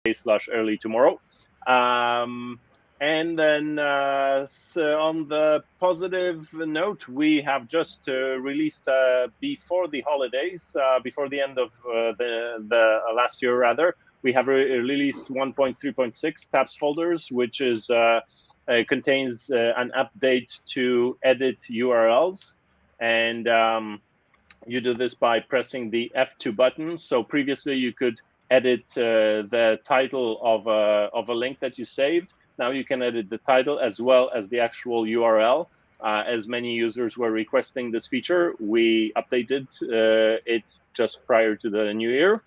early tomorrow. And then so on the positive note, we have just released before the holidays, before the end of the last year rather, we have released 1.3.6 TabsFolders, which is contains an update to edit URLs, and you do this by pressing the F2 button. So previously you could edit the title of a link that you saved. Now you can edit the title as well as the actual URL. As many users were requesting this feature, we updated it just prior to the new year.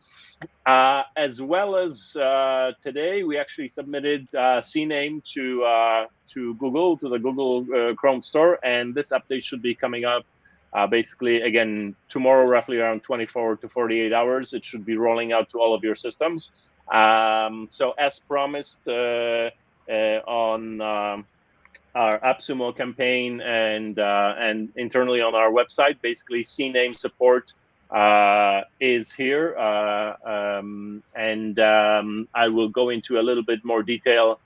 As well as today, we actually submitted Cname to Google, to the Google Chrome store, and this update should be coming up basically, again, tomorrow, roughly around 24 to 48 hours. It should be rolling out to all of your systems. So as promised on our AppSumo campaign and internally on our website, basically Cname support is here, and I will go into a little bit more details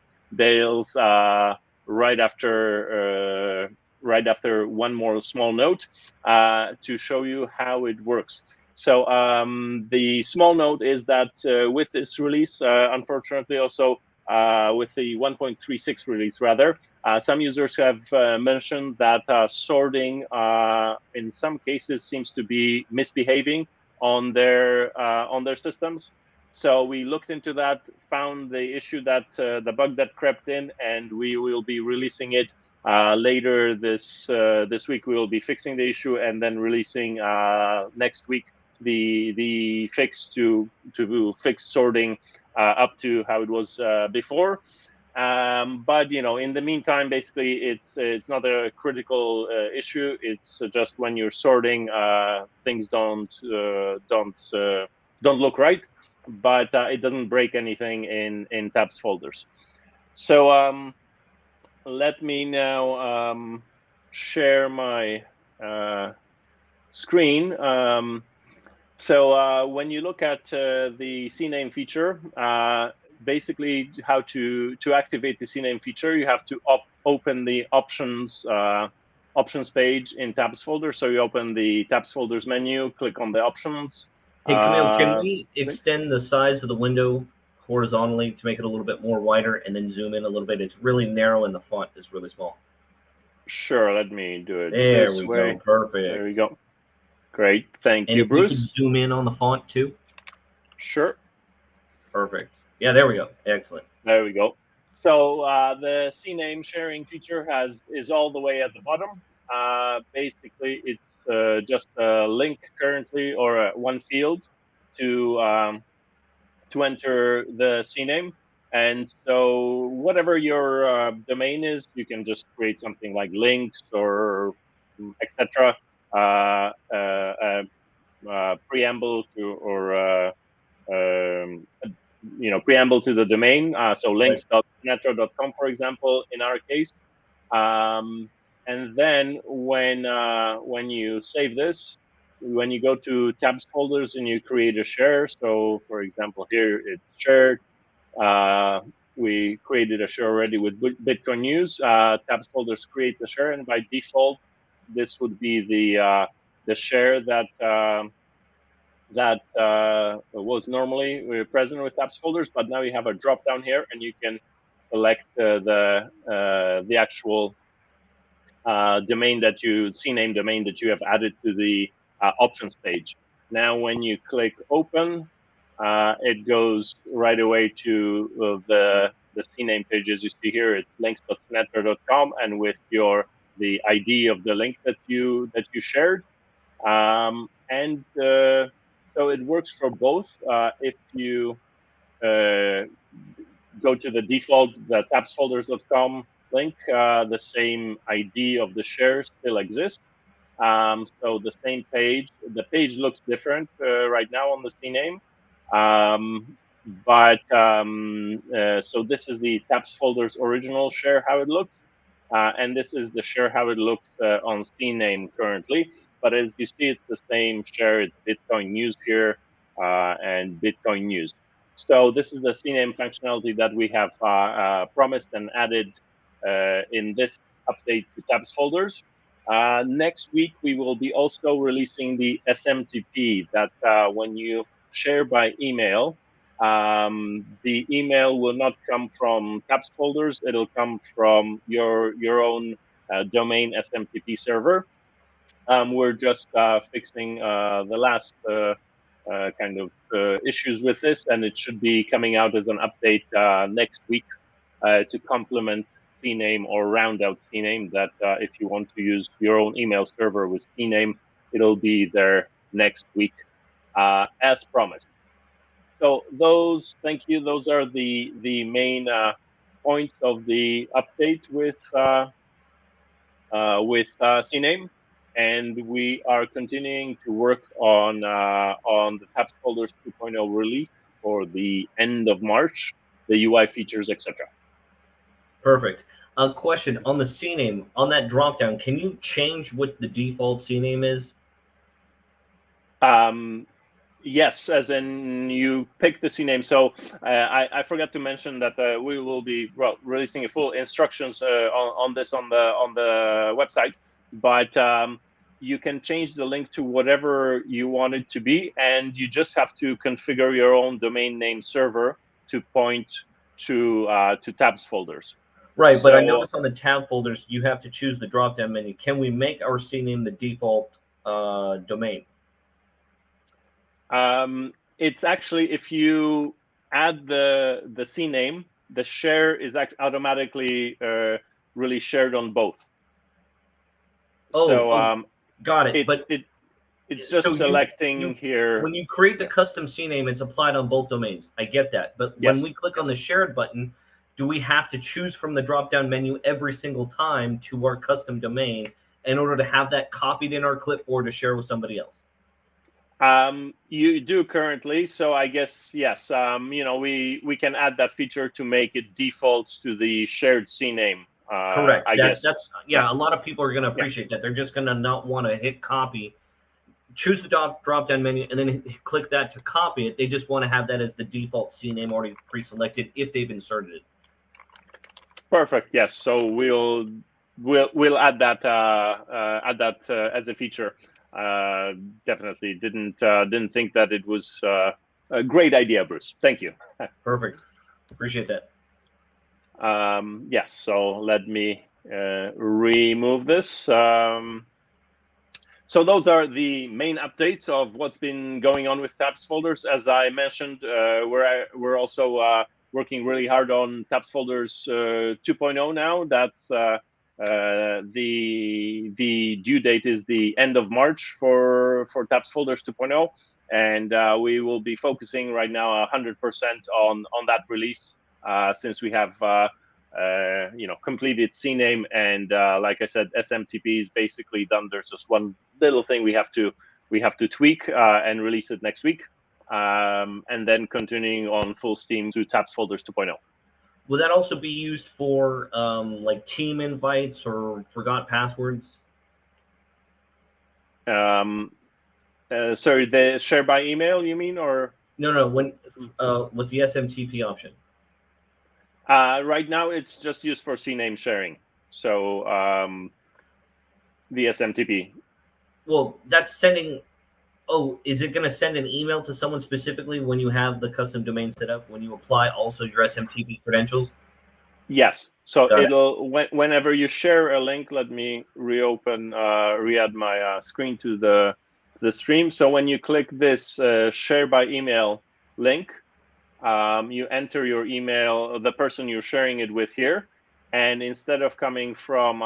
right after one more small note to show you how it works. So the small note is that with this release, unfortunately, also with the 1.36 release, rather, some users have mentioned that sorting in some cases seems to be misbehaving on their systems. So we looked into that, found the issue that the bug that crept in, and we will be releasing it later this week. We will be fixing the issue and then releasing next week the fix to fix sorting up to how it was before. But in the meantime, basically, it's not a critical issue. It's just when you're sorting, things don't look right, but it doesn't break anything in TabsFolders. So let me now share my screen. So when you look at the Cname feature, basically how to activate the Cname feature, you have to open the options page in TabsFolders. So you open the TabsFolders menu, click on the options. Hey, Camille, can we extend the size of the window horizontally to make it a little bit more wider and then zoom in a little bit? It's really narrow and the font is really small. Sure, let me do it this way. Go. Perfect. There we go. Great, thank you, if Bruce. We can zoom in on the font too. Sure. Perfect. Yeah, there we go. Excellent. There we go. So the Cname sharing feature is all the way at the bottom. Basically, it's just a link currently, or one field to enter the Cname. And so whatever your domain is, you can just create something like links or etc. Preamble to, or preamble to the domain. So links.netro.com, for example, in our case. And then when you save this, when you go to TabsFolders and you create a share, so for example here it's shared. We created a share already with Bitcoin News. TabsFolders creates a share, and by default, this would be the share that was normally present with TabsFolders, but now you have a drop down here, and you can select the actual domain that Cname domain that you have added to the options page. Now, when you click open, it goes right away to the Cname page. As you see here, it's links.netro.com, and with the ID of the link that you shared. So it works for both. If you go to the default, the TabsFolders.com link, the same ID of the share still exists. So the same page. The page looks different right now on the Cname. So this is the TabsFolders original share, how it looks. And this is the share how it looks on Cname currently. But as you see, it's the same share. It's Bitcoin News here and Bitcoin News. So this is the Cname functionality that we have promised and added in this update to TabsFolders. Next week, we will be also releasing the SMTP that when you share by email, the email will not come from TabsFolders. It'll come from your own domain SMTP server. We're just fixing the last kind of issues with this, and it should be coming out as an update next week to complement Cname or round out Cname. That if you want to use your own email server with Cname, it'll be there next week as promised. So thank you. Those are the main points of the update with Cname. And we are continuing to work on the TabsFolders 2.0 release for the end of March, the UI features, etc. Perfect. A question on the Cname, on that dropdown, can you change what the default Cname is? Yes, as in you pick the Cname. So I forgot to mention that we will be releasing a full instructions on this on the website, but you can change the link to whatever you want it to be, and you just have to configure your own domain name server to point to TabsFolders. Right, but I noticed on the tab folders you have to choose the drop-down menu. Can we make our Cname the default domain? It's actually, if you add the Cname, the share is automatically really shared on both. Got it. It's just selecting here. When you create the custom Cname, it's applied on both domains. I get that. But when we click on the shared button, do we have to choose from the drop-down menu every single time to our custom domain in order to have that copied in our clipboard to share with somebody else? You do currently, so I guess yes. We can add that feature to make it default to the shared Cname. Correct. I guess that's a lot of people are going to appreciate that. They're just going to not want to hit copy, choose the drop-down menu, and then click that to copy it. They just want to have that as the default Cname already pre-selected if they've inserted it. Perfect. Yes. So we'll add that as a feature. Definitely didn't think that it was a great idea, Bruce. Thank you. Perfect. Appreciate that. Yes. So let me remove this. So those are the main updates of what's been going on with TabsFolders. As I mentioned, we're also working really hard on TabsFolders 2.0 now. That's the due date is the end of March for TabsFolders 2.0, and we will be focusing right now 100% on that release since we have completed Cname, and like I said, SMTP is basically done. There's just one little thing we have to tweak and release it next week, and then continuing on full steam to TabsFolders 2.0. Will that also be used for like team invites or forgot passwords? Sorry, the share by email, you mean, or no? When with the SMTP option. Right now, it's just used for Cname sharing. So the SMTP. Well, that's sending. Oh, is it going to send an email to someone specifically when you have the custom domain set up, when you apply also your SMTP credentials? Yes. So whenever you share a link, let me re-add my screen to the stream. So when you click this share by email link, you enter your email, the person you're sharing it with here, and instead of coming from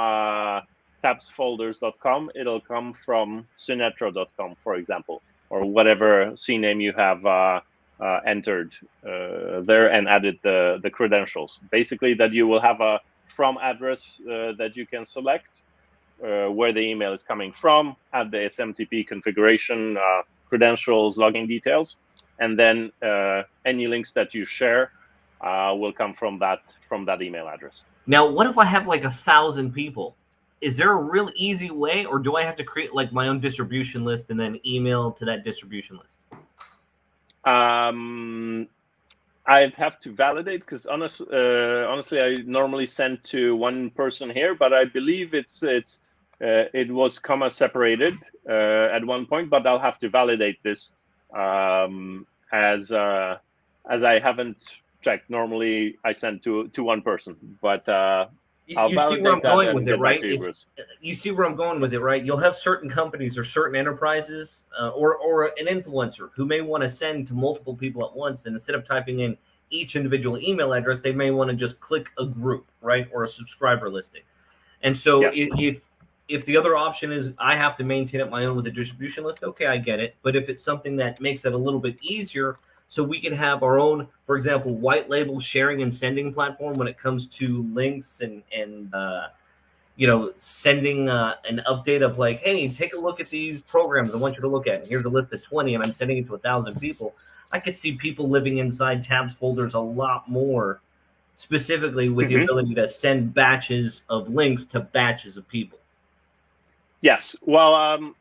TabsFolders.com, it'll come from Synergize.com, for example, or whatever Cname you have entered there and added the credentials. Basically, that you will have a from address that you can select where the email is coming from, add the SMTP configuration, credentials, login details, and then any links that you share will come from that email address. Now, what if I have like 1,000 people? Is there a real easy way, or do I have to create like my own distribution list and then email to that distribution list? I'd have to validate, because honestly, I normally send to one person here, but I believe it was comma separated at one point, but I'll have to validate this as I haven't checked. Normally, I send to one person, but I'll you see where I'm validate that going and with it, get back right? to you, Bruce. You see where I'm going with it, right? You'll have certain companies or certain enterprises or an influencer who may want to send to multiple people at once, and instead of typing in each individual email address, they may want to just click a group, right, or a subscriber listing. And so Yes. if the other option is I have to maintain it my own with a distribution list, okay, I get it. But if it's something that makes it a little bit easier, so we can have our own, for example, white label sharing and sending platform when it comes to links and sending an update of like, hey, take a look at these programs I want you to look at. And here's a list of 20, and I'm sending it to 1,000 people. I could see people living inside TabsFolders a lot more, specifically with the ability to send batches of links to batches of people. Yes. Well,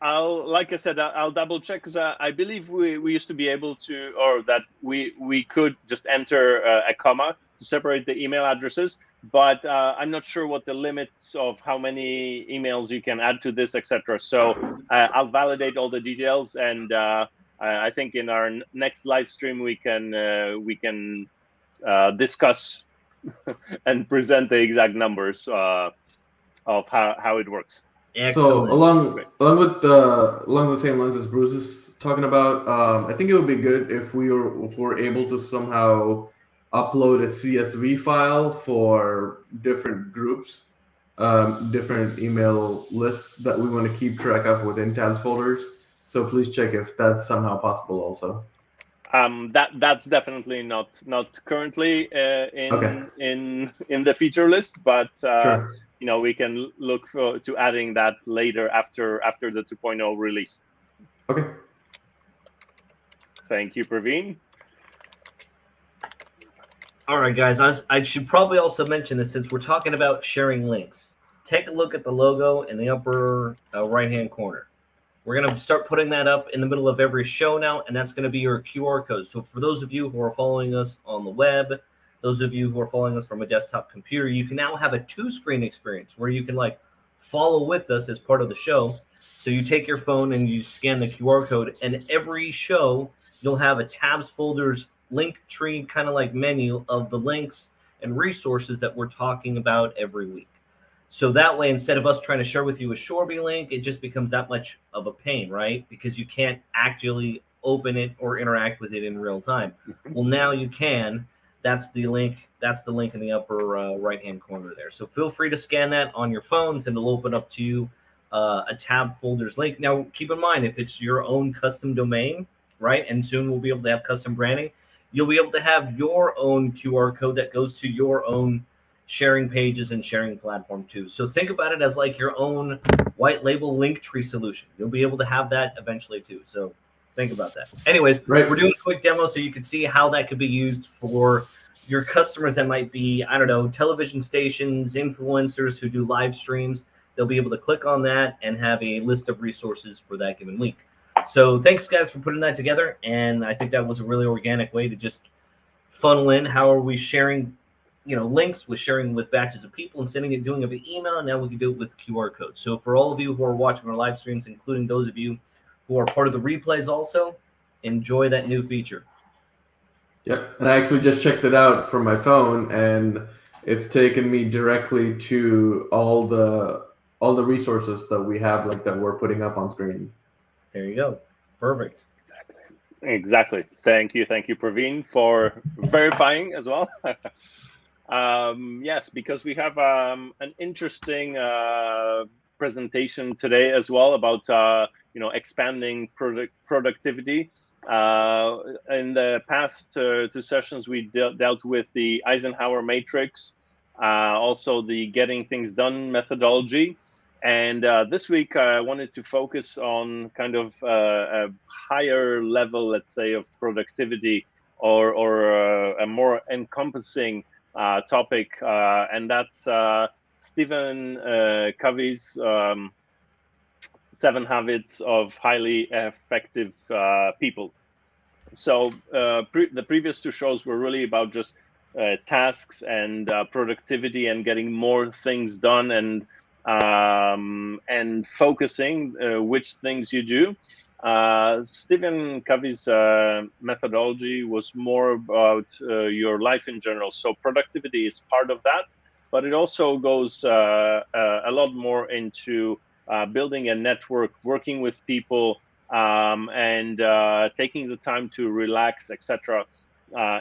like I said, I'll double check, because I believe we used to be able to, or that we could just enter a comma to separate the email addresses, but I'm not sure what the limits of how many emails you can add to this, etc. So I'll validate all the details, and I think in our next live stream we can discuss and present the exact numbers of how it works. Excellent. So along the same lines as Bruce is talking about, I think it would be good if we're able to somehow upload a CSV file for different groups, different email lists that we want to keep track of within TabsFolders. So please check if that's somehow possible also. That's definitely not currently in the feature list, but Sure. we can look to adding that later after the 2.0 release. Okay. Thank you, Praveen. All right, guys. I should probably also mention this since we're talking about sharing links. Take a look at the logo in the upper right-hand corner. We're going to start putting that up in the middle of every show now, and that's going to be your QR code. So for those of you who are following us on the web, those of you who are following us from a desktop computer, you can now have a two-screen experience where you can follow with us as part of the show. So you take your phone and you scan the QR code, and every show you'll have a TabsFolders link tree kind of like menu of the links and resources that we're talking about every week. So that way, instead of us trying to share with you a Shorby link, it just becomes that much of a pain, right? Because you can't actually open it or interact with it in real time. Well, now you can. That's the link. That's the link in the upper right-hand corner there. So feel free to scan that on your phones, and it'll open up to you a TabsFolders link. Now, keep in mind, if it's your own custom domain, right, and soon we'll be able to have custom branding, you'll be able to have your own QR code that goes to your own sharing pages and sharing platform too. So think about it as like your own white label link tree solution. You'll be able to have that eventually too. So think about that. Anyways, We're doing a quick demo so you can see how that could be used for your customers that might be, I don't know, television stations, influencers who do live streams. They'll be able to click on that and have a list of resources for that given week. So thanks, guys, for putting that together. And I think that was a really organic way to just funnel in how are we sharing links with sharing with batches of people and sending it, doing it via email. And now we can do it with QR codes. So for all of you who are watching our live streams, including those of you who are part of the replays also, enjoy that new feature. Yep. And I actually just checked it out from my phone, and it's taken me directly to all the resources that we have, like that we're putting up on screen. There you go. Perfect. Exactly. Thank you, Praveen, for verifying as well. Yes, because we have an interesting presentation today as well about expanding productivity. In the past two sessions, we dealt with the Eisenhower matrix, also the getting things done methodology. And this week, I wanted to focus on kind of a higher level, let's say, of productivity or a more encompassing topic, and that's Stephen Covey's 7 Habits of Highly Effective People. So the previous two shows were really about just tasks and productivity and getting more things done and focusing which things you do. Stephen Covey's methodology was more about your life in general. So productivity is part of that, but it also goes a lot more into building a network, working with people, and taking the time to relax, etc.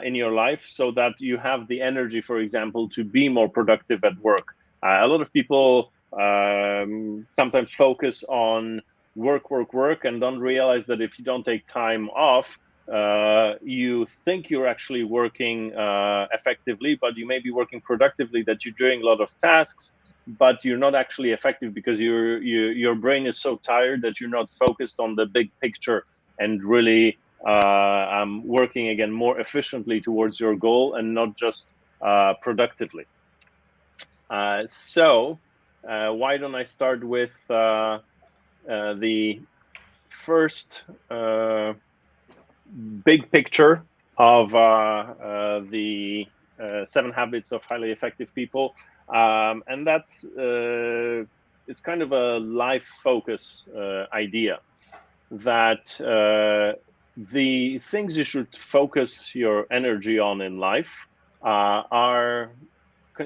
In your life, so that you have the energy, for example, to be more productive at work. A lot of people sometimes focus on work, and don't realize that if you don't take time off, you think you're actually working effectively, but you may be working productively, that you're doing a lot of tasks, but you're not actually effective because your brain is so tired that you're not focused on the big picture and really working again more efficiently towards your goal and not just productively. So why don't I start with the first big picture of the 7 habits of highly effective people, and that's it's kind of a life focus idea, that the things you should focus your energy on in life are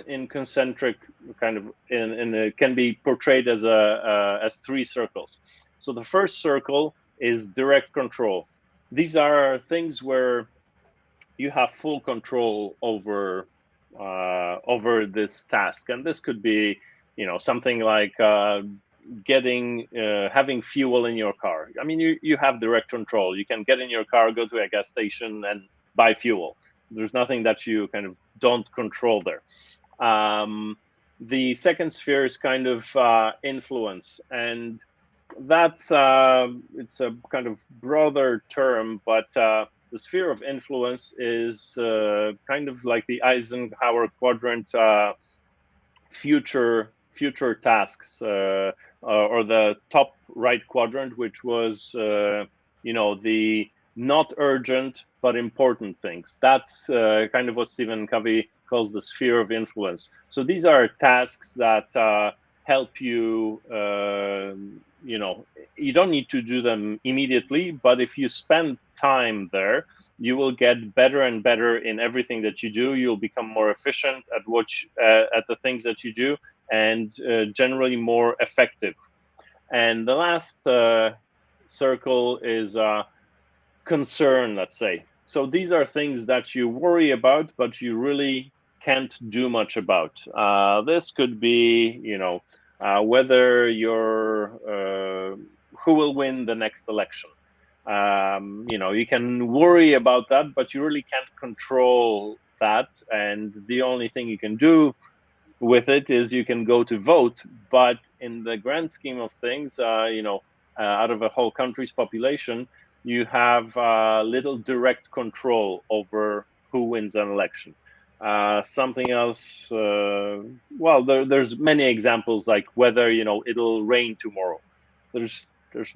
in concentric kind of can be portrayed as as 3 circles. So the first circle is direct control. These are things where you have full control over this task, and this could be, something like having fuel in your car. I mean, you have direct control. You can get in your car, go to a gas station, and buy fuel. There's nothing that you kind of don't control there. The second sphere is kind of influence, and that's it's a kind of broader term, but the sphere of influence is kind of like the Eisenhower quadrant, future tasks, or the top right quadrant, which was the not urgent but important things. That's kind of what Stephen Covey calls the sphere of influence. So these are tasks that help you. You don't need to do them immediately, but if you spend time there, you will get better and better in everything that you do. You'll become more efficient at at the things that you do, and generally more effective. And the last circle is concern, let's say. So these are things that you worry about, but you really can't do much about. This could be, whether who will win the next election. You can worry about that, but you really can't control that. And the only thing you can do with it is you can go to vote. But in the grand scheme of things, out of a whole country's population, you have little direct control over who wins an election. Something else, there's many examples, like whether it'll rain tomorrow. There's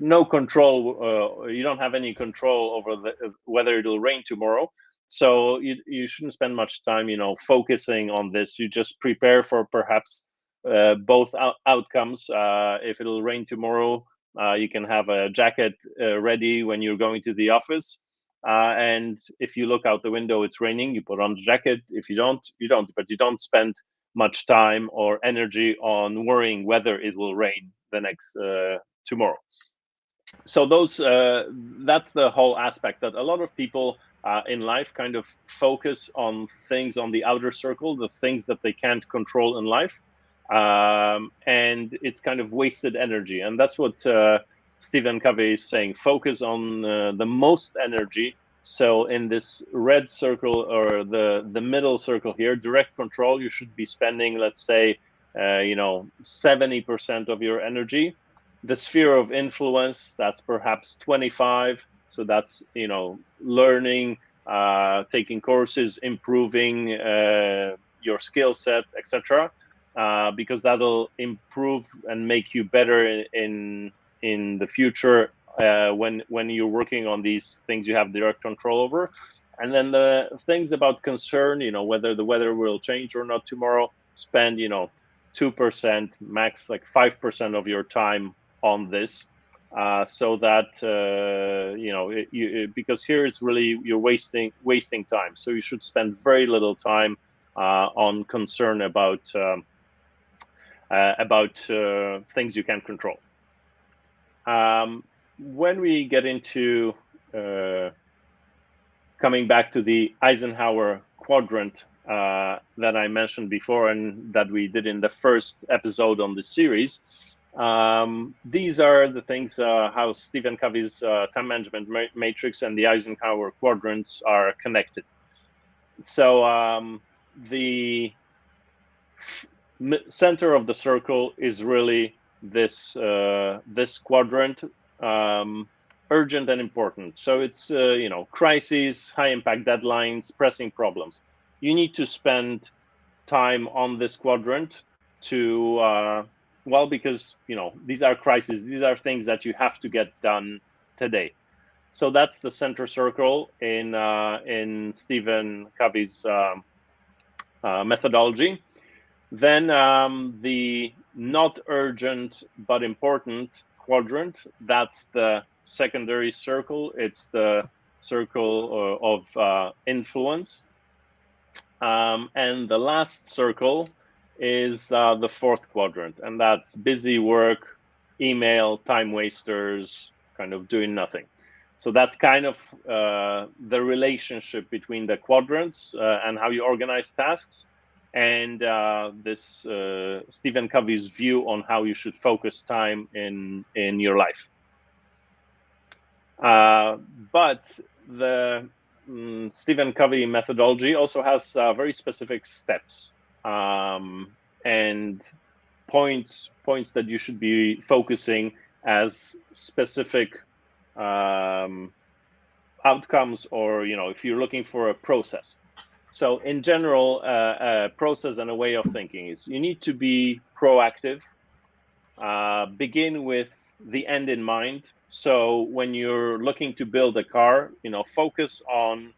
no control. You don't have any control over whether it'll rain tomorrow. So you shouldn't spend much time focusing on this. You just prepare for perhaps both outcomes. If it'll rain tomorrow, you can have a jacket ready when you're going to the office. And if you look out the window, it's raining, you put on the jacket. If you don't, you don't. But you don't spend much time or energy on worrying whether it will rain the next tomorrow. So that's the whole aspect, that a lot of people in life kind of focus on things on the outer circle, the things that they can't control in life. And it's kind of wasted energy. And that's what Stephen Covey is saying. Focus on the most energy. So in this red circle, or the middle circle here, direct control, you should be spending, let's say, 70% of your energy. The sphere of influence, that's perhaps 25. So that's, learning, taking courses, improving your skill set, etc. Because that'll improve and make you better in the future when you're working on these things you have direct control over. And then the things about concern, whether the weather will change or not tomorrow, spend 2%, max like 5% of your time on this, so that because here it's really you're wasting time. So you should spend very little time on concern about things you can control. When we get into coming back to the Eisenhower quadrant that I mentioned before and that we did in the first episode on the series, these are the things how Stephen Covey's time management matrix and the Eisenhower quadrants are connected. So the center of the circle is really this quadrant, urgent and important. So it's crises, high impact deadlines, pressing problems. You need to spend time on this quadrant to because these are crises, these are things that you have to get done today. So that's the center circle in Stephen Covey's methodology. Then the not urgent but important quadrant, that's the secondary circle. It's the circle of influence. And the last circle is the fourth quadrant, and that's busy work, email, time wasters, kind of doing nothing. So that's kind of the relationship between the quadrants and how you organize tasks, and this Stephen Covey's view on how you should focus time in your life. But the Stephen Covey methodology also has very specific steps and points that you should be focusing as specific outcomes, or if you're looking for a process. So in general, a process and a way of thinking is you need to be proactive, begin with the end in mind. So when you're looking to build a car, focus on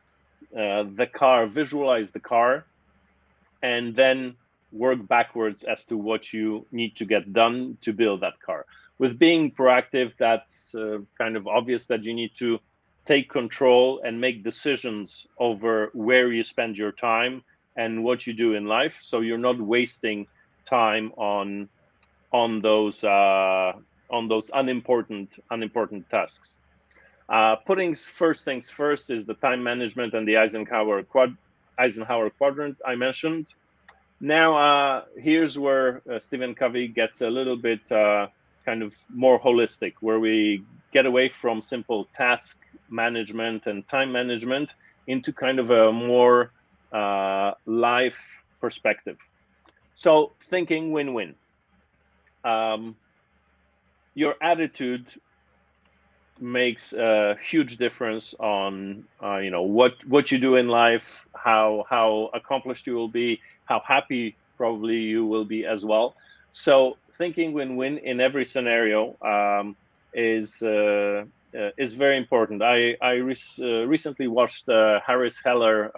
the car, visualize the car, and then work backwards as to what you need to get done to build that car. With being proactive, that's kind of obvious that you need to take control and make decisions over where you spend your time and what you do in life, so you're not wasting time on those unimportant tasks. Putting first things first is the time management and the Eisenhower quadrant I mentioned. Now, here's where Stephen Covey gets a little bit kind of more holistic, where we get away from simple task management and time management into kind of a more life perspective. So thinking win-win. Your attitude makes a huge difference on what you do in life, how accomplished you will be, how happy probably you will be as well. So thinking win-win in every scenario is very important. I recently watched Harris Heller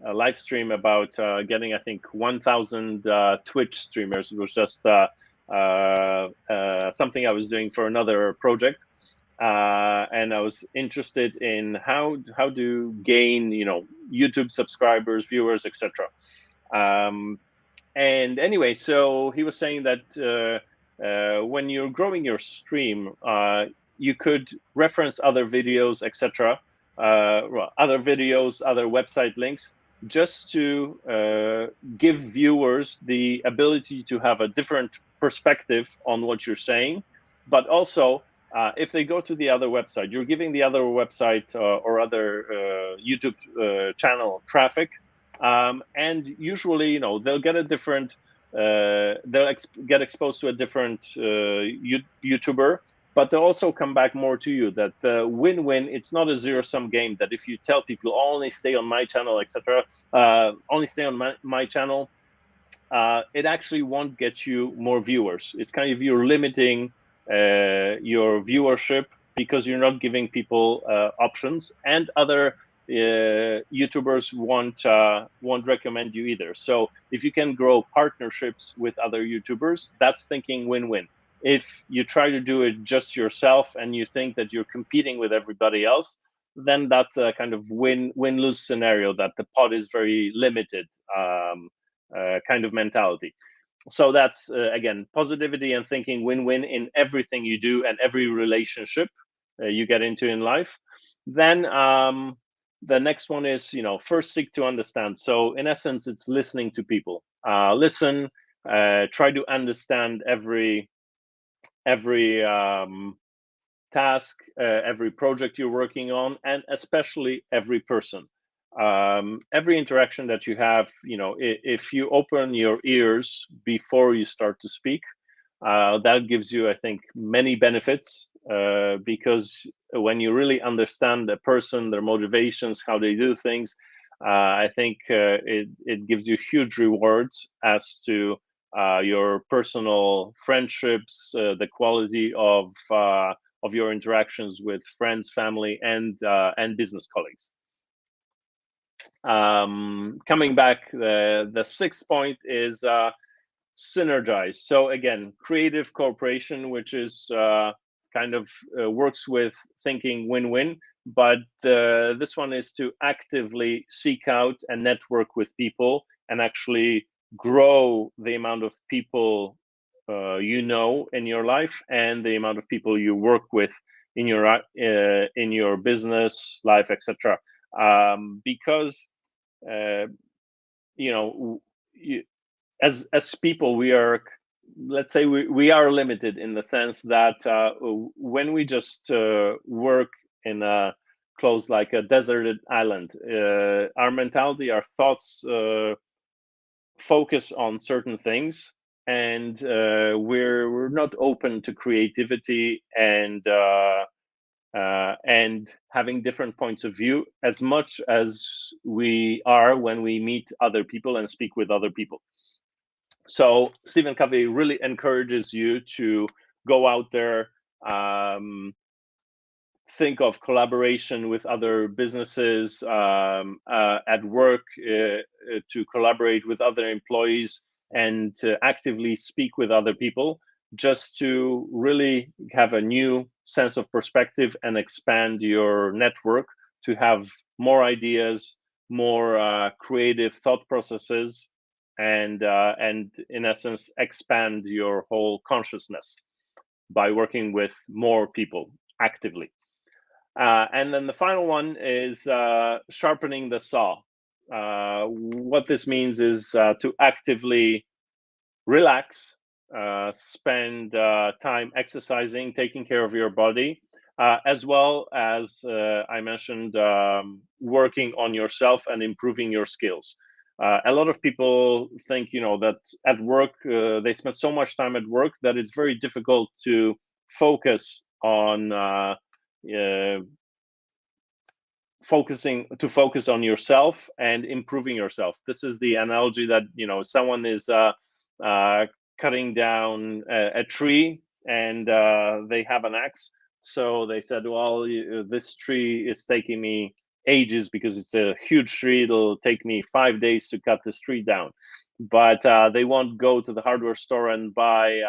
a live stream about getting, I think, 1,000 Twitch streamers. It was just something I was doing for another project, and I was interested in how to gain YouTube subscribers, viewers, etc. And anyway, so he was saying that when you're growing your stream, you could reference other videos, etc., other videos, other website links, just to give viewers the ability to have a different perspective on what you're saying. But also, if they go to the other website, you're giving the other website or other YouTube channel traffic, and usually, they'll get a different, they'll get exposed to a different YouTuber, but they'll also come back more to you. That the win-win, it's not a zero-sum game, that if you tell people only stay on my channel, etc., only stay on my channel, it actually won't get you more viewers. It's kind of, you're limiting your viewership, because you're not giving people options, and other YouTubers won't recommend you either. So if you can grow partnerships with other YouTubers, that's thinking win-win. If you try to do it just yourself and you think that you're competing with everybody else, then that's a kind of win-lose scenario, that the pot is very limited kind of mentality. So that's again, positivity and thinking win-win in everything you do and every relationship you get into in life. Then the next one is, first seek to understand. So in essence, it's listening to people. Listen, try to understand every task, every project you're working on, and especially every person. Every interaction that you have, if you open your ears before you start to speak, that gives you, I think, many benefits, because when you really understand the person, their motivations, how they do things, I think it gives you huge rewards as to your personal friendships, the quality of your interactions with friends, family, and business colleagues. Coming back, the sixth point is Synergize. So again, creative cooperation, which is kind of works with thinking win-win, but this one is to actively seek out and network with people and actually grow the amount of people in your life, and the amount of people you work with in your business life, etc. Because as people, we are, let's say, we are limited in the sense that when we just work in a close, like a deserted island, our mentality, our thoughts focus on certain things, and we're not open to creativity and having different points of view as much as we are when we meet other people and speak with other people. So Stephen Covey really encourages you to go out there, think of collaboration with other businesses, at work, to collaborate with other employees, and to actively speak with other people, just to really have a new sense of perspective and expand your network, to have more ideas, more creative thought processes, and in essence expand your whole consciousness by working with more people actively. And then the final one is sharpening the saw. What this means is to actively relax, spend time exercising, taking care of your body, as well as I mentioned, working on yourself and improving your skills. A lot of people think, that at work, they spend so much time at work that it's very difficult to focus on focus on yourself and improving yourself. This is the analogy that, someone is cutting down a tree, and they have an axe. So they said, well, this tree is taking me ages because it's a huge tree. It'll take me 5 days to cut this tree down. But they won't go to the hardware store and buy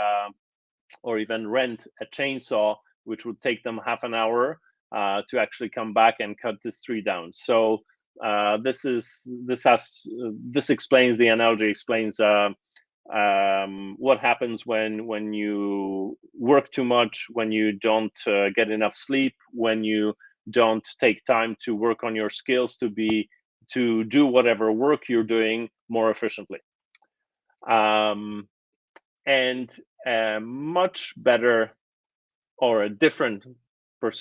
or even rent a chainsaw, which would take them half an hour to actually come back and cut this tree down. So this explains, the analogy explains what happens when you work too much, when you don't get enough sleep, when you don't take time to work on your skills to do whatever work you're doing more efficiently. And a much better, or a different way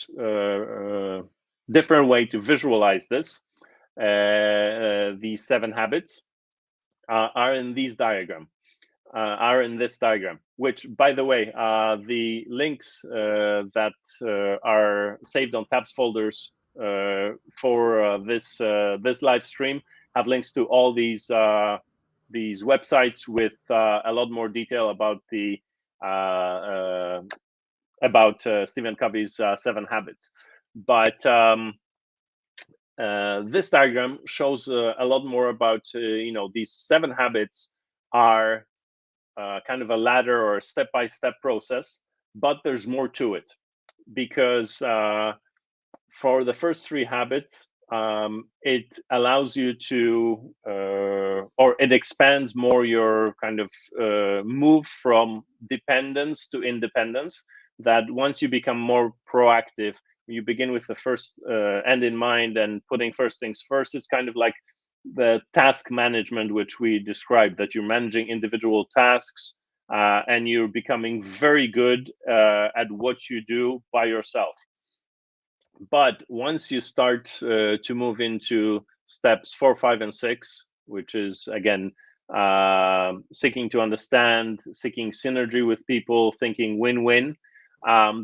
to visualize this, these 7 habits are in this diagram, which, by the way, the links that are saved on TabsFolders for this live stream have links to all these websites with a lot more detail about the about Stephen Covey's 7 Habits. But this diagram shows a lot more about, these 7 habits are kind of a ladder or a step-by-step process, but there's more to it, because for the first 3 habits, it allows you to, or it expands more your kind of move from dependence to independence, that once you become more proactive, you begin with the first end in mind and putting first things first. It's kind of like the task management, which we described, that you're managing individual tasks and you're becoming very good at what you do by yourself. But once you start to move into steps 4, 5, and 6, which is, again, seeking to understand, seeking synergy with people, thinking win-win,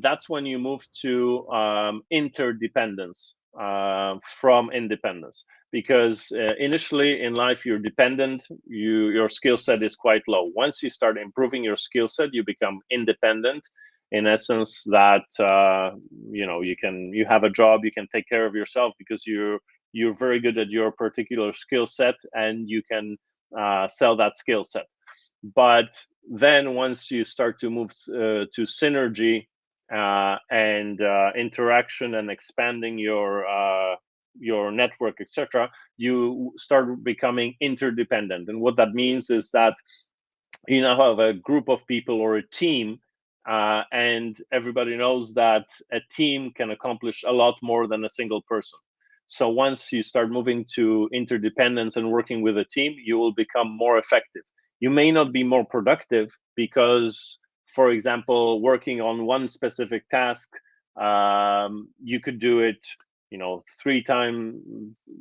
that's when you move to interdependence from independence. Because initially in life, you're dependent, your skill set is quite low. Once you start improving your skill set, you become independent. In essence, that you have a job, you can take care of yourself because you're very good at your particular skill set, and you can sell that skill set. But then once you start to move to synergy and interaction and expanding your network, etc., you start becoming interdependent. And what that means is that you now have a group of people or a team, and everybody knows that a team can accomplish a lot more than a single person. So once you start moving to interdependence and working with a team, you will become more effective. You may not be more productive because, for example, working on one specific task, you could do it, 3 times,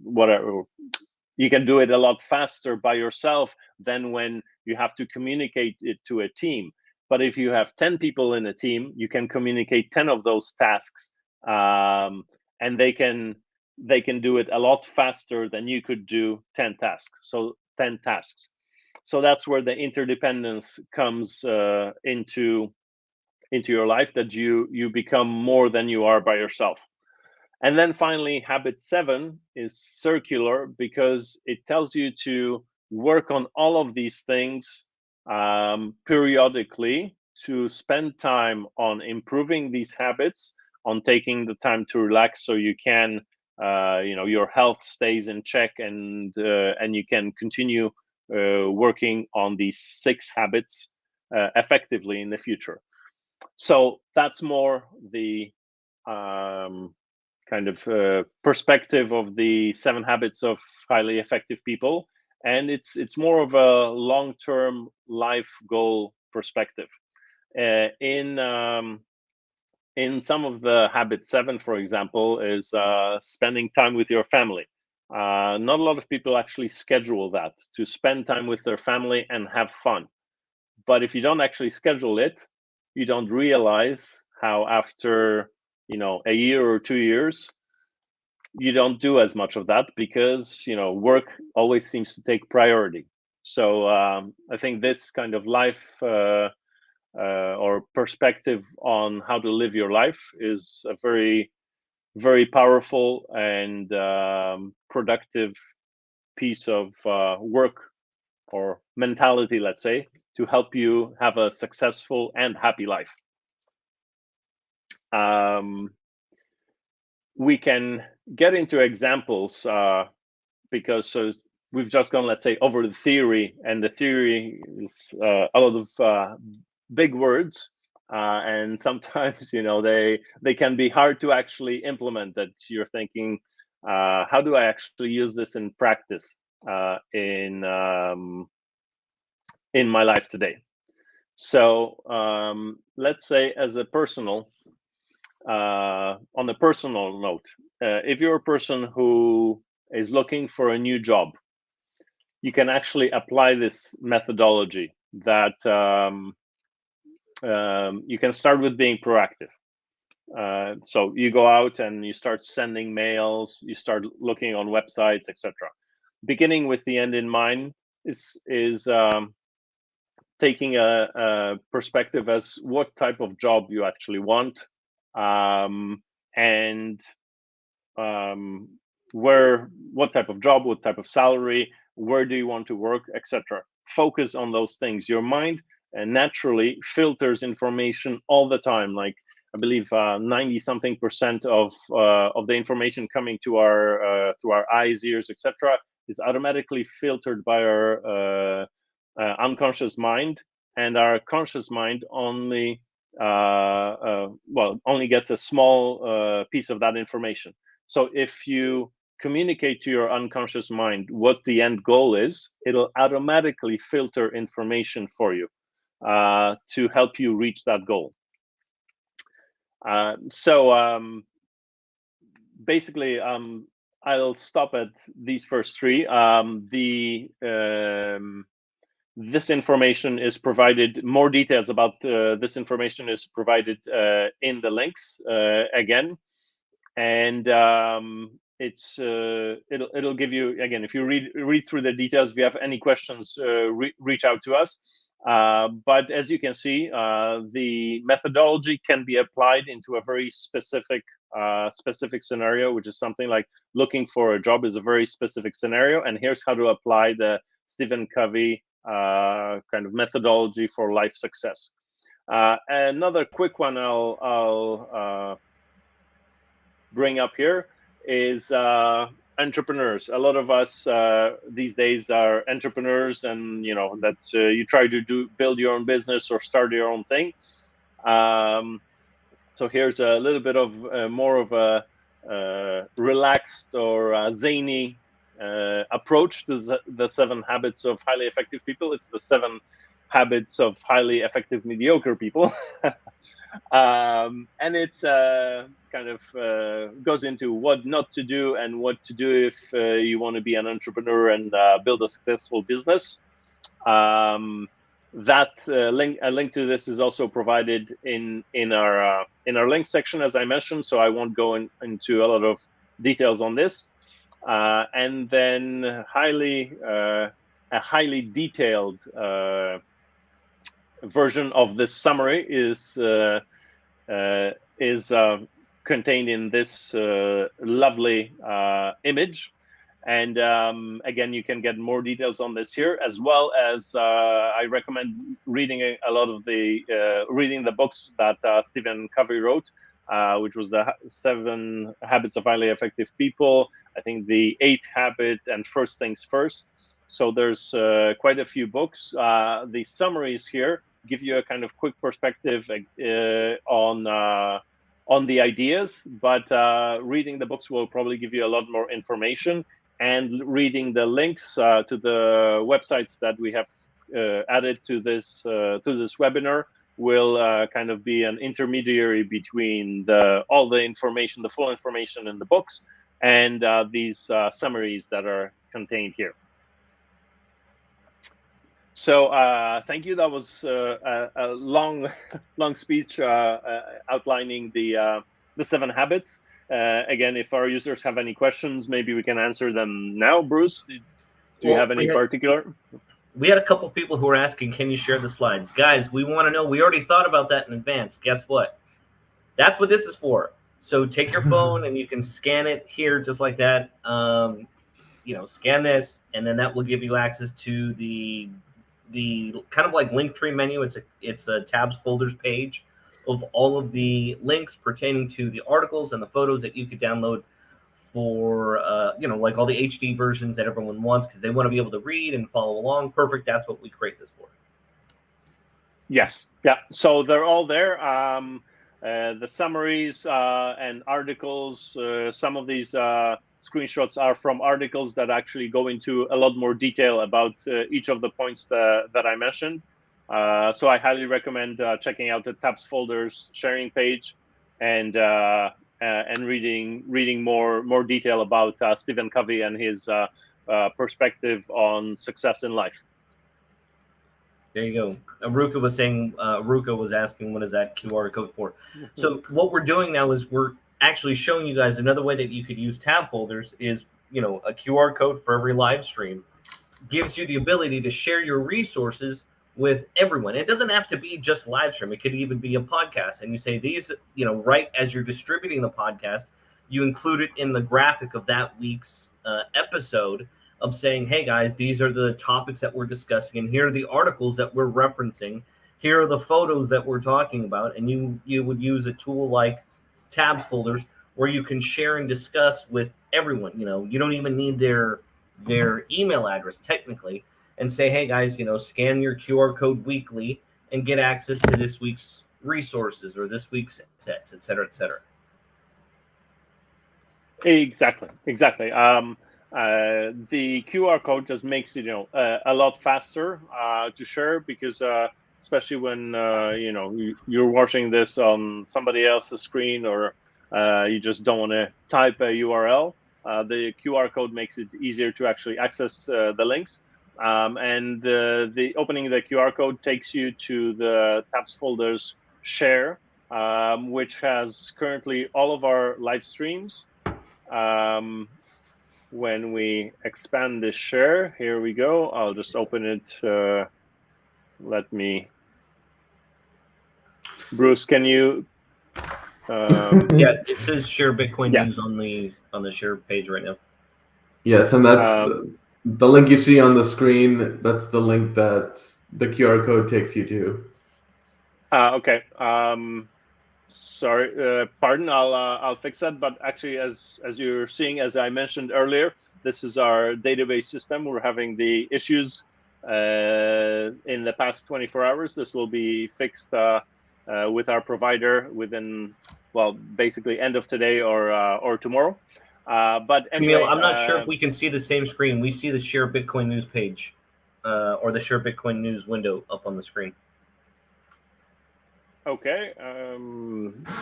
whatever. You can do it a lot faster by yourself than when you have to communicate it to a team. But if you have 10 people in a team, you can communicate 10 of those tasks, and they can do it a lot faster than you could do 10 tasks. So 10 tasks. So that's where the interdependence comes into your life, that you become more than you are by yourself. And then finally, habit 7 is circular, because it tells you to work on all of these things periodically, to spend time on improving these habits, on taking the time to relax so you can, your health stays in check, and you can continue working on these 6 habits effectively in the future. So that's more the kind of perspective of the 7 habits of highly effective people, and it's more of a long-term life goal perspective. In some of the habit 7, for example, is spending time with your family. Not a lot of people actually schedule that, to spend time with their family and have fun. But if you don't actually schedule it, you don't realize how after a year or 2 years, you don't do as much of that, because work always seems to take priority. So I think this kind of life or perspective on how to live your life is a very, very powerful and productive piece of work or mentality, let's say, to help you have a successful and happy life. We can get into examples because we've just gone, let's say, over the theory, and the theory is a lot of big words, and sometimes they can be hard to actually implement. That you're thinking, how do I actually use this in practice in my life today? So let's say, as a personal, on a personal note, if you're a person who is looking for a new job, you can actually apply this methodology, that you can start with being proactive. So you go out and you start sending mails, you start looking on websites, etc. Beginning with the end in mind is taking a perspective as what type of job you actually want, and what type of job, what type of salary, where do you want to work, etc. Focus on those things. Your mind naturally filters information all the time. Like, I believe 90-something% of the information coming to our through our eyes, ears, etc., is automatically filtered by our unconscious mind, and our conscious mind only only gets a small piece of that information. So if you communicate to your unconscious mind what the end goal is, it'll automatically filter information for you to help you reach that goal. Basically, I'll stop at these first three. This information is provided, more details about this information is provided in the links again. And it'll give you, again, if you read through the details, if you have any questions, reach out to us. But as you can see, the methodology can be applied into a very specific scenario, which is something like looking for a job is a very specific scenario. And here's how to apply the Stephen Covey kind of methodology for life success. Another quick one I'll bring up here is entrepreneurs. A lot of us these days are entrepreneurs, and you know that you try to build your own business or start your own thing. So here's a little bit of more of a relaxed or zany approach to the 7 habits of highly effective people. It's the 7 habits of highly effective mediocre people. And it's kind of goes into what not to do and what to do if you want to be an entrepreneur and build a successful business. A link to this is also provided in our link section, as I mentioned. So I won't go into a lot of details on this. And then a highly detailed version of this summary is contained in this lovely image. And again, you can get more details on this here, as well as I recommend reading a lot of reading the books that Stephen Covey wrote, which was the 7 Habits of Highly Effective People, I think the 8th Habit, and First Things First. So there's quite a few books. The summaries here give you a kind of quick perspective on the ideas, but reading the books will probably give you a lot more information. And reading the links to the websites that we have added to this webinar will kind of be an intermediary between all the information, the full information in the books, and these summaries that are contained here. So thank you. That was a long speech outlining the 7 habits. Again, if our users have any questions, maybe we can answer them now. Bruce, do you have any particular? We had a couple people who were asking, can you share the slides? Guys, we want to know. We already thought about that in advance. Guess what? That's what this is for. So take your phone and you can scan it here just like that. Scan this, and then that will give you access to the kind of like Linktree menu. It's a TabsFolders page of all of the links pertaining to the articles and the photos that you could download for, like all the HD versions that everyone wants because they want to be able to read and follow along. Perfect. That's what we create this for. Yes. Yeah. So they're all there. The summaries and articles, some of these screenshots are from articles that actually go into a lot more detail about each of the points that I mentioned. So I highly recommend checking out the TabsFolders sharing page and reading more detail about Stephen Covey and his perspective on success in life. There you go. Aruka was asking, what is that QR code for? So what we're doing now is we're actually showing you guys another way that you could use TabsFolders is, a QR code for every live stream gives you the ability to share your resources with everyone. It doesn't have to be just live stream. It could even be a podcast. And you say these, right as you're distributing the podcast, you include it in the graphic of that week's episode of saying, hey guys, these are the topics that we're discussing, and here are the articles that we're referencing. Here are the photos that we're talking about. And you would use a tool like TabsFolders where you can share and discuss with everyone. You don't even need their email address technically, and say, hey guys, scan your QR code weekly and get access to this week's resources or this week's sets, et cetera, et cetera. Exactly. The QR code just makes it, a lot faster to share, because especially when you're watching this on somebody else's screen, or you just don't want to type a URL. The QR code makes it easier to actually access the links. And the opening the QR code takes you to the TabsFolders share, which has currently all of our live streams. When we expand this share, here we go. I'll just open it. Bruce, can you? Yeah, it says share Bitcoin yes. news on the share page right now. Yes, and that's the link you see on the screen. That's the link that the QR code takes you to. Okay. Sorry, pardon. I'll fix that. But actually, as you're seeing, as I mentioned earlier, this is our database system. We're having the issues in the past 24 hours. This will be fixed with our provider within, basically end of today or tomorrow. But anyway, Camille, I'm not sure if we can see the same screen. We see the Share Bitcoin News page or the Share Bitcoin News window up on the screen. Okay.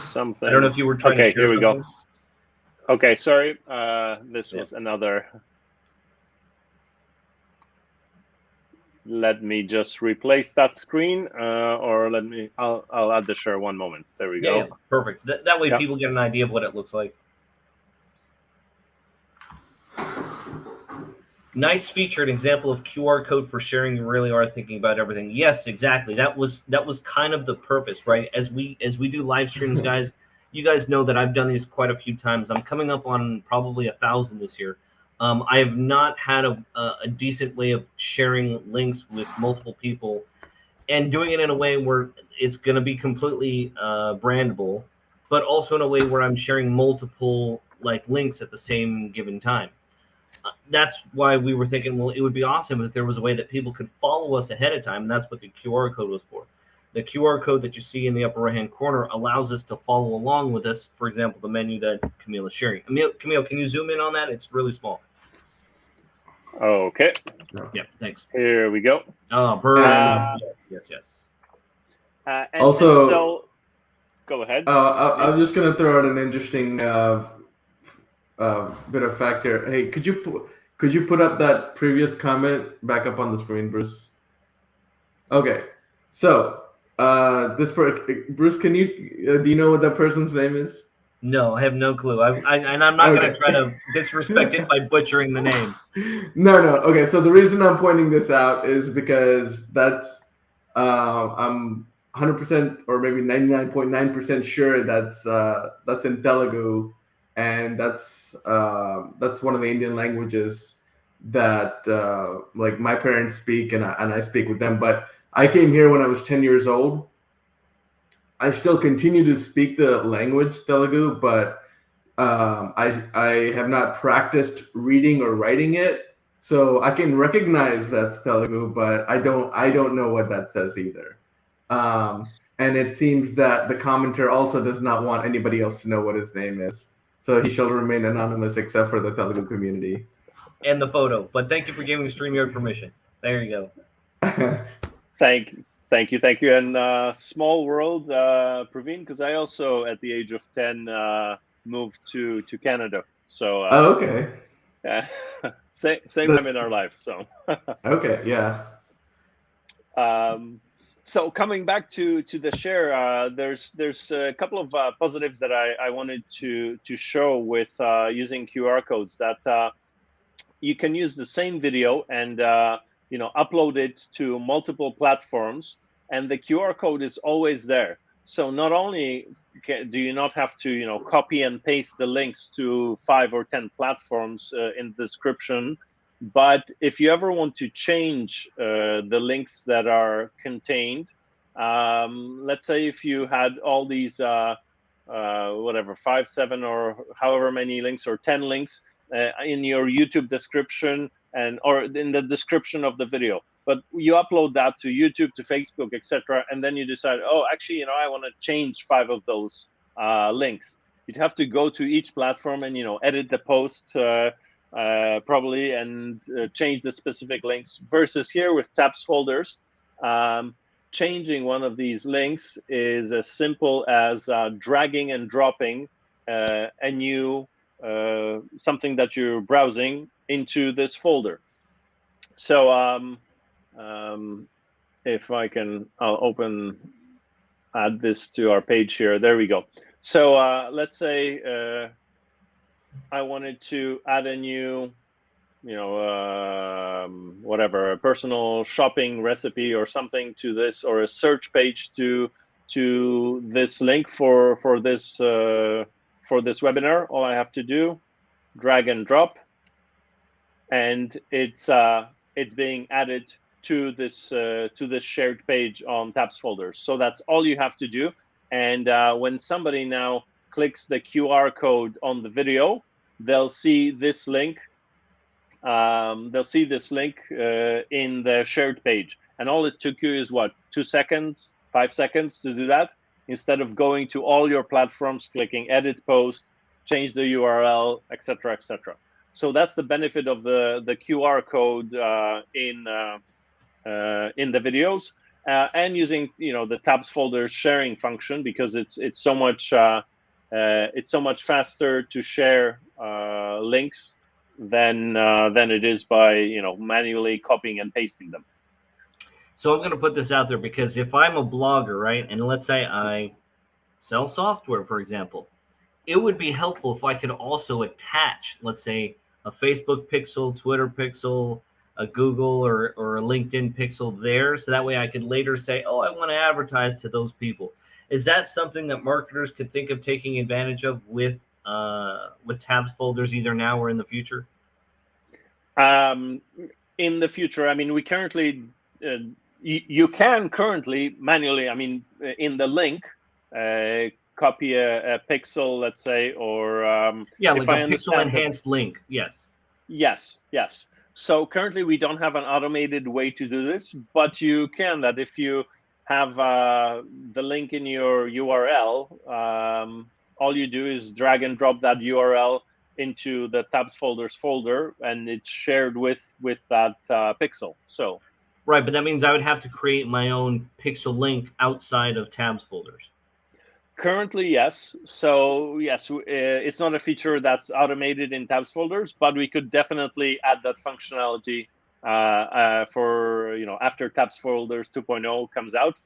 Something. I don't know if you were trying to share something. Here we go. Okay, sorry. This was another. Let me just replace that screen, or I'll add the share one moment. There we go. Yeah, perfect. That way people get an idea of what it looks like. Nice feature, an example of QR code for sharing. You really are thinking about everything. Yes, exactly. That was kind of the purpose, right? As we do live streams, guys, you guys know that I've done these quite a few times. I'm coming up on probably 1,000 this year. I have not had a decent way of sharing links with multiple people and doing it in a way where it's going to be completely brandable, but also in a way where I'm sharing multiple links at the same given time. That's why we were thinking, well, it would be awesome if there was a way that people could follow us ahead of time. And that's what the QR code was for. The QR code that you see in the upper right-hand corner allows us to follow along with us. For example, the menu that Camille is sharing. Camille, can you zoom in on that? It's really small. Okay. Yeah, thanks. Here we go. Oh, perfect. Yes. So, go ahead. I'm just going to throw out an interesting bit of fact here. Hey, could you put up that previous comment back up on the screen, Bruce? Okay, so Bruce, can you do you know what that person's name is? No, I have no clue. And I'm not going to try to disrespect it by butchering the name. No. Okay, so the reason I'm pointing this out is because that's I'm 100% or maybe 99.9% sure that's in Telugu. And that's one of the Indian languages that my parents speak, and I speak with them. But I came here when I was 10 years old. I still continue to speak the language Telugu, but I have not practiced reading or writing it. So I can recognize that's Telugu, but I don't know what that says either. And it seems that the commenter also does not want anybody else to know what his name is. So he shall remain anonymous except for the Telugu community. And the photo. But thank you for giving StreamYard permission. There you go. Thank you. And small world, Praveen, because I also, at the age of 10, moved to Canada. So okay. Same time in our life. So okay, yeah. So coming back to the share, there's a couple of positives that I wanted to show with using QR codes, that you can use the same video and upload it to multiple platforms, and the QR code is always there. So not only do you not have to, copy and paste the links to 5 or 10 platforms in the description, but if you ever want to change the links that are contained, let's say if you had all these, whatever, 5, 7, or however many links, or 10 links in your YouTube description or in the description of the video, but you upload that to YouTube, to Facebook, etc., and then you decide, oh, actually, I want to change 5 of those links. You'd have to go to each platform and edit the post probably, and change the specific links. Versus here with TabsFolders, changing one of these links is as simple as dragging and dropping a new something that you're browsing into this folder. So if I can, I'll add this to our page here. There we go. So let's say I wanted to add a new, whatever, a personal shopping recipe or something to this, or a search page to this link for this webinar. All I have to do, drag and drop, and it's being added to this shared page on TabsFolders. So that's all you have to do. And when somebody now clicks the QR code on the video, they'll see this link. In the shared page. And all it took you is what, 2 seconds, 5 seconds to do that, instead of going to all your platforms, clicking edit post, change the URL, etc., etc. So that's the benefit of the QR code in the videos, and using the TabsFolders sharing function, because it's so much faster to share links than it is by manually copying and pasting them. So I'm going to put this out there, because if I'm a blogger, right, and let's say I sell software, for example, it would be helpful if I could also attach, let's say, a Facebook pixel, Twitter pixel, a Google or a LinkedIn pixel there, so that way I could later say, oh, I want to advertise to those people. Is that something that marketers could think of taking advantage of with TabsFolders, either now or in the future? In the future, I mean, we currently, you can currently manually, in the link, copy a pixel, let's say, or like a pixel enhanced link. Yes. So currently we don't have an automated way to do this, but you can. That if you have the link in your URL, all you do is drag and drop that URL into the TabsFolders folder, and it's shared with that pixel. So right, but that means I would have to create my own pixel link outside of TabsFolders. Currently, yes. So yes, it's not a feature that's automated in TabsFolders, but we could definitely add that functionality for after TabsFolders 2.0 comes out,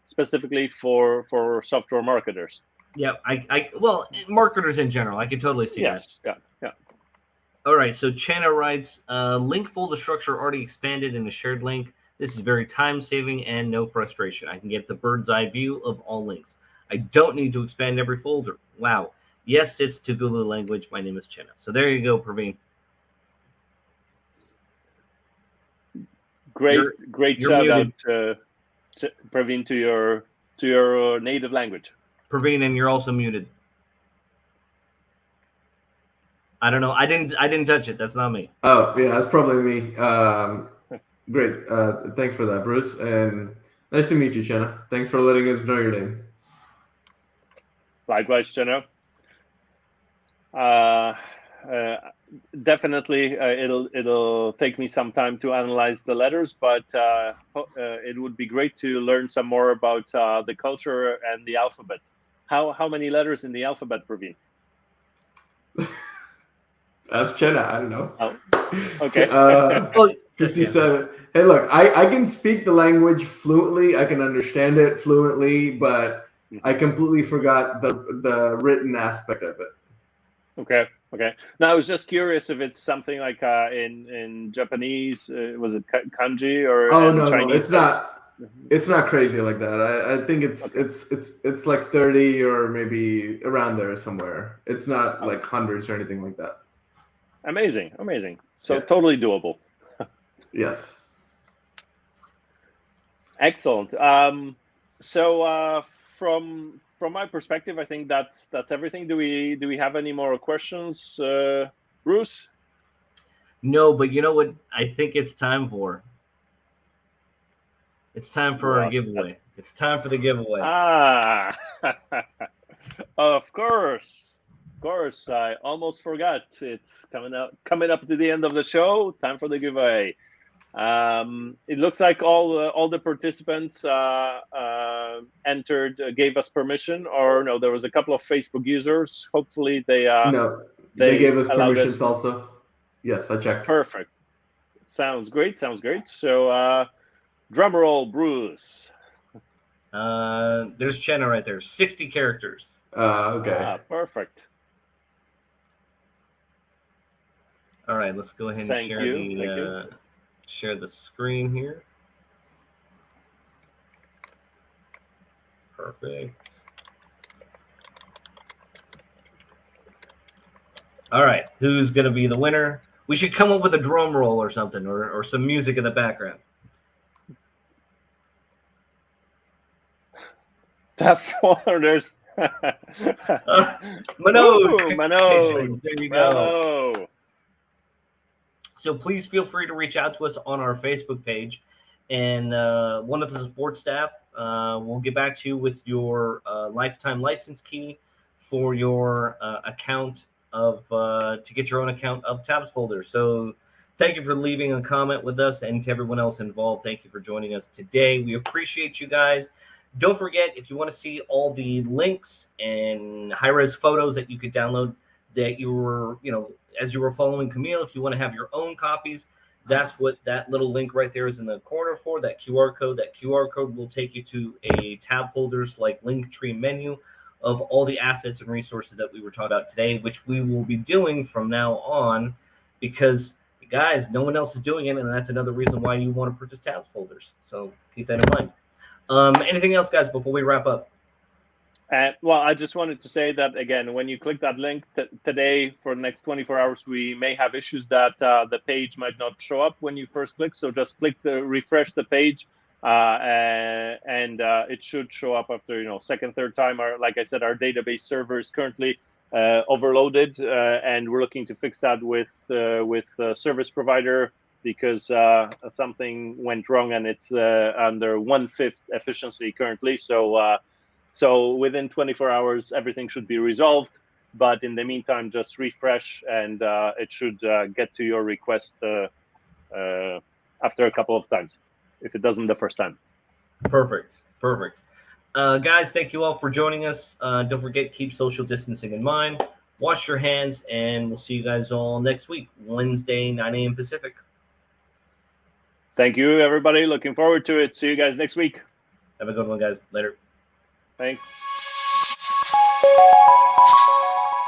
specifically for software marketers. Yeah, well, marketers in general, I can totally see that. Yeah. All right, so Chena writes, link folder structure already expanded in a shared link. This is very time-saving and no frustration. I can get the bird's eye view of all links. I don't need to expand every folder. Wow. Yes, it's Tugulu language. My name is Chena. So there you go, Praveen. Great shout out, Praveen, to your native language. Praveen, and you're also muted. I don't know. I didn't touch it. That's not me. Oh yeah, that's probably me. Great. Thanks for that, Bruce. And nice to meet you, Chena. Thanks for letting us know your name. Likewise, Chena. Definitely, it'll take me some time to analyze the letters, but it would be great to learn some more about the culture and the alphabet. How many letters in the alphabet, Praveen? That's Chena. I don't know. Oh, okay. 57. Hey, look, I can speak the language fluently. I can understand it fluently, but I completely forgot the written aspect of it. Okay. Okay. Now, I was just curious if it's something like in Japanese, was it kanji or Chinese? No, it's not. It's not crazy like that. I think it's like 30 or maybe around there somewhere. It's not like hundreds or anything like that. Amazing. So totally doable. Yes. Excellent. So from my perspective, I think that's everything. Do we have any more questions, Bruce? No, but you know what I think it's time for? It's time for our giveaway. It's time for the giveaway. Of course. I almost forgot. It's coming up to the end of the show. Time for the giveaway. It looks like all the participants entered, gave us permission, or no, there was a couple of Facebook users. Hopefully they gave us permissions also. Yes, I checked. Perfect. Sounds great. So drum roll, Bruce. There's Chenna right there. 60 characters. Okay. Perfect. All right, let's go ahead and share the screen here. Perfect. All right, who's going to be the winner? We should come up with a drum roll or something, or some music in the background. TabsFolders. Manoj. There you go. Bravo. So please feel free to reach out to us on our Facebook page, and one of the support staff will get back to you with your lifetime license key for your account to get your own account of TabsFolders. So thank you for leaving a comment with us, and to everyone else involved, thank you for joining us today. We appreciate you guys. Don't forget, if you want to see all the links and high-res photos that you could download that you were, as you were following Camille, if you want to have your own copies, that's what that little link right there is in the corner for, that QR code. That QR code will take you to a TabsFolders like Linktree menu of all the assets and resources that we were taught about today, which we will be doing from now on, because guys, no one else is doing it, and that's another reason why you want to purchase TabsFolders. So keep that in mind. Anything else, guys, before we wrap up? Well, I just wanted to say that, again, when you click that link today for the next 24 hours, we may have issues that the page might not show up when you first click. So just refresh the page, and it should show up after, second, third time. Like I said, our database server is currently overloaded, and we're looking to fix that with service provider, because something went wrong, and it's under 1/5 efficiency currently. So within 24 hours, everything should be resolved. But in the meantime, just refresh, and it should get to your request after a couple of times, if it doesn't the first time. Perfect. Guys, thank you all for joining us. Don't forget, keep social distancing in mind. Wash your hands, and we'll see you guys all next week, Wednesday, 9 a.m. Pacific. Thank you, everybody. Looking forward to it. See you guys next week. Have a good one, guys. Later. Thanks.